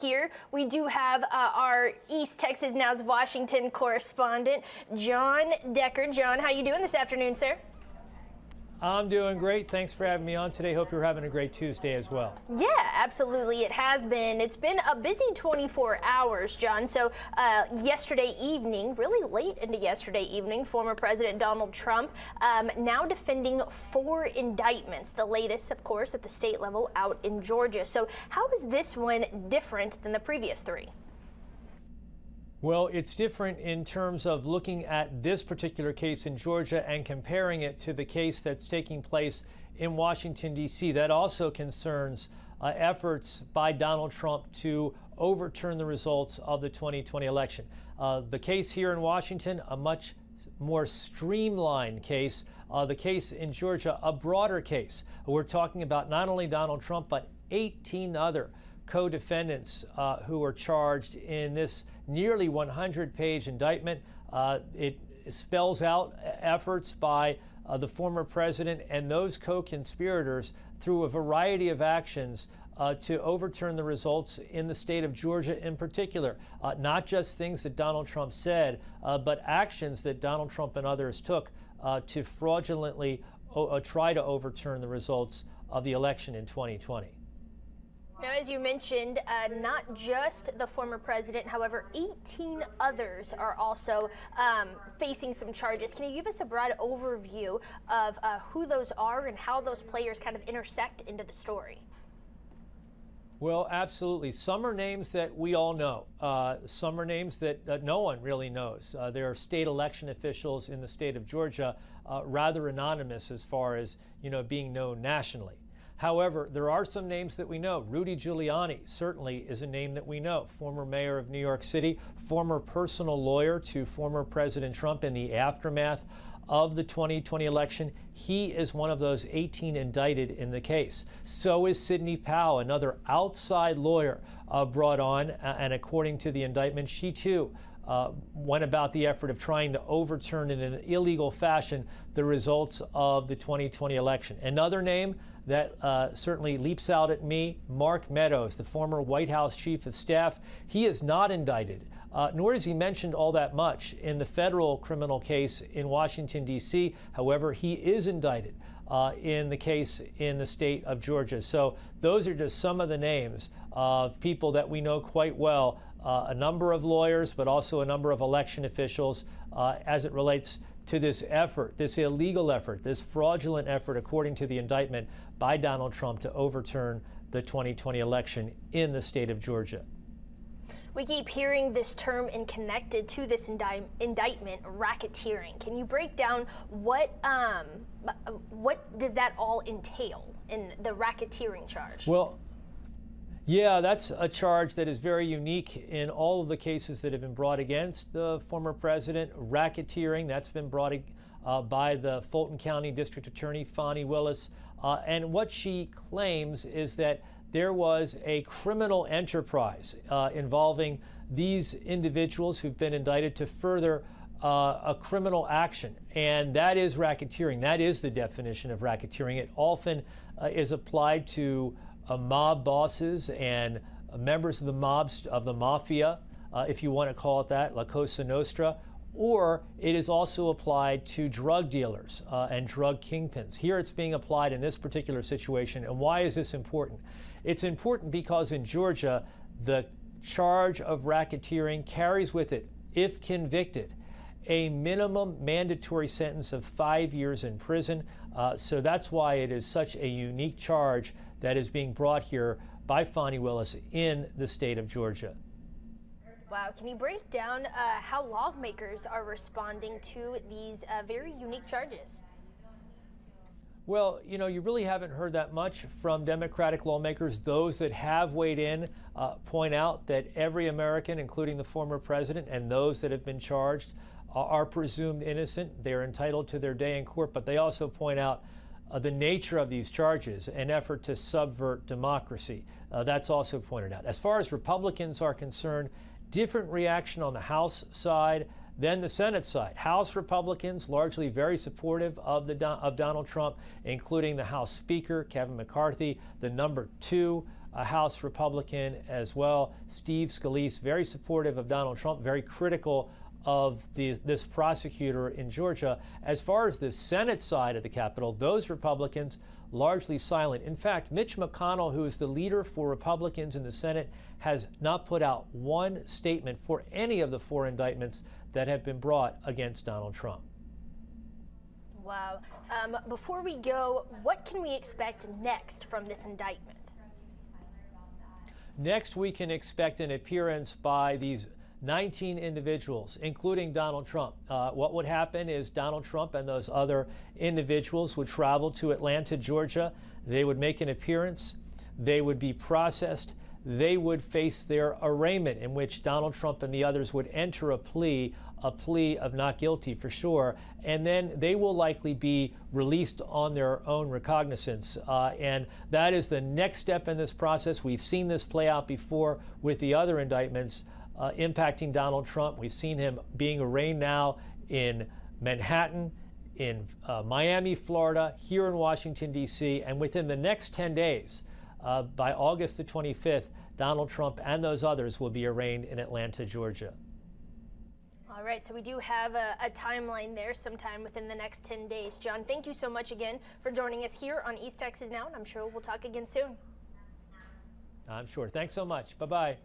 Here we do have our East Texas Now's Washington correspondent, Jon Decker. Jon, how you doing this afternoon, sir? I'm doing great. Thanks for having me on today. Hope you're having a great Tuesday as well. Yeah, absolutely. It has been. It's been a busy 24 hours, Jon. So yesterday evening, really late into yesterday evening, former President Donald Trump now defending 4 indictments, the latest, of course, at the state level out in Georgia. So how is this one different than the previous 3? Well, it's different in terms of looking at this particular case in Georgia and comparing it to the case that's taking place in Washington, D.C. That also concerns efforts by Donald Trump to overturn the results of the 2020 election. The case here in Washington, a much more streamlined case. The case in Georgia, a broader case. We're talking about not only Donald Trump, but 18 other co-defendants who are charged in this nearly 100-page indictment. It spells out efforts by the former president and those co-conspirators through a variety of actions to overturn the results in the state of Georgia in particular. Not just things that Donald Trump said, but actions that Donald Trump and others took to fraudulently try to overturn the results of the election in 2020. Now, as you mentioned, not just the former president, however, 18 others are also facing some charges. Can you give us a broad overview of who those are and how those players kind of intersect into the story? Well, absolutely. Some are names that we all know. Some are names that no one really knows. There are state election officials in the state of Georgia, rather anonymous as far as, being known nationally. However, there are some names that we know. Rudy Giuliani certainly is a name that we know. Former mayor of New York City, former personal lawyer to former President Trump in the aftermath of the 2020 election. He is one of those 18 indicted in the case. So is Sidney Powell, another outside lawyer brought on, and according to the indictment, she too went about the effort of trying to overturn in an illegal fashion the results of the 2020 election. Another name that certainly leaps out at me, Mark Meadows, the former White House chief of staff. He is not indicted, nor is he mentioned all that much in the federal criminal case in Washington, D.C. However, he is indicted in the case in the state of Georgia. So those are just some of the names of people that we know quite well, a number of lawyers, but also a number of election officials as it relates to this effort, this illegal effort, this fraudulent effort, according to the indictment, by Donald Trump to overturn the 2020 election in the state of Georgia. We keep hearing this term and connected to this indictment, racketeering. Can you break down what does that all entail in the racketeering charge? Well, yeah, that's a charge that is very unique in all of the cases that have been brought against the former president. Racketeering, that's been brought by the Fulton County District Attorney, Fani Willis. And what she claims is that there was a criminal enterprise involving these individuals who've been indicted to further a criminal action. And that is racketeering. That is the definition of racketeering. It often is applied to mob bosses and members of the mafia, if you want to call it that, La Cosa Nostra, or it is also applied to drug dealers and drug kingpins. Here it's being applied in this particular situation. And why is this important? It's important because in Georgia, the charge of racketeering carries with it, if convicted, a minimum mandatory sentence of 5 years in prison. So that's why it is such a unique charge that is being brought here by Fani Willis in the state of Georgia. Wow, can you break down how lawmakers are responding to these very unique charges? Well, you really haven't heard that much from Democratic lawmakers. Those that have weighed in point out that every American, including the former president and those that have been charged, are presumed innocent. They're entitled to their day in court, but they also point out the nature of these charges, an effort to subvert democracy. That's also pointed out. As far as Republicans are concerned, different reaction on the House side than the Senate side. House Republicans largely very supportive of Donald Trump, including the House Speaker, Kevin McCarthy, the number 2 a House Republican as well, Steve Scalise, very supportive of Donald Trump, very critical of this prosecutor in Georgia. As far as the Senate side of the Capitol, those Republicans largely silent. In fact, Mitch McConnell, who is the leader for Republicans in the Senate, has not put out one statement for any of the 4 indictments that have been brought against Donald Trump. Wow. Before we go, what can we expect next from this indictment? Next, we can expect an appearance by these 19 individuals, including Donald Trump. What would happen is Donald Trump and those other individuals would travel to Atlanta, Georgia. They would make an appearance. They would be processed. They would face their arraignment, in which Donald Trump and the others would enter a plea of not guilty for sure, and then they will likely be released on their own recognizance. And that is the next step in this process. We've seen this play out before with the other indictments impacting Donald Trump. We've seen him being arraigned now in Manhattan, in Miami, Florida, here in Washington, D.C., and within the next 10 days, by August the 25th, Donald Trump and those others will be arraigned in Atlanta, Georgia. All right, so we do have a timeline there sometime within the next 10 days. Jon, thank you so much again for joining us here on East Texas Now, and I'm sure we'll talk again soon. I'm sure. Thanks so much. Bye-bye.